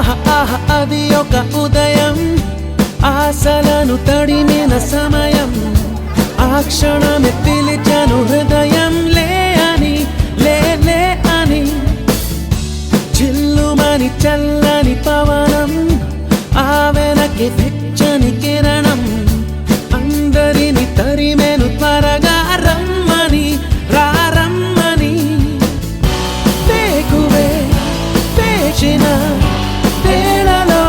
అది ఒక ఉదయం ఆశలను తడిమిన సమయం ఆ క్షణమే పిలిచాను హృదయం లే అని లే లే అని చిల్లుమని చల్లని పవనం ఆ వెనక్కి వెచ్చని కిరణం అందరిని తరిమేను త్వరగా రమ్మని రారమ్మని వేకువే వేచిన వేళలో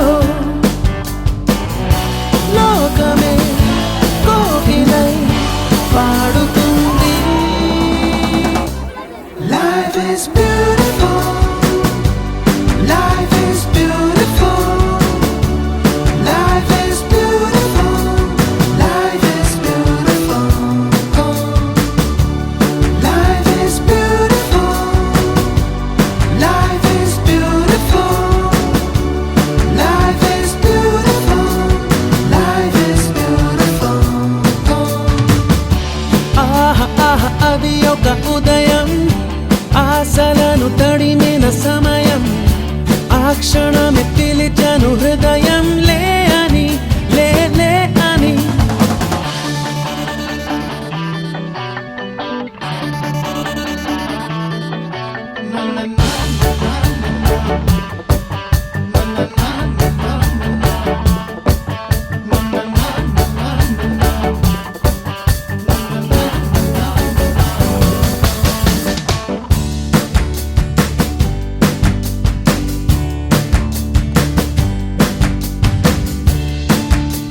లోకమే కోకిలై పాడుతుంది. Life is beautiful, life is beautiful, life is beautiful, life is beautiful, life is beautiful, life is beautiful, life is beautiful, life is beautiful. అది ఒక ఉదయం ఆశలను తడిమిన సమయం ఆ క్షణమే పిలిచాను హృదయం లే అని లే లే అని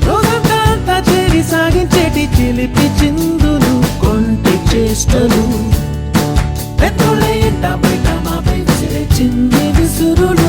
రోజంతా చేరి సాగించేటి చిలిపి చిందులు కొంటి చేష్టలు పెద్దోళ్ళ ఎంట బయట మా పెంచే చిన్ని విసురులు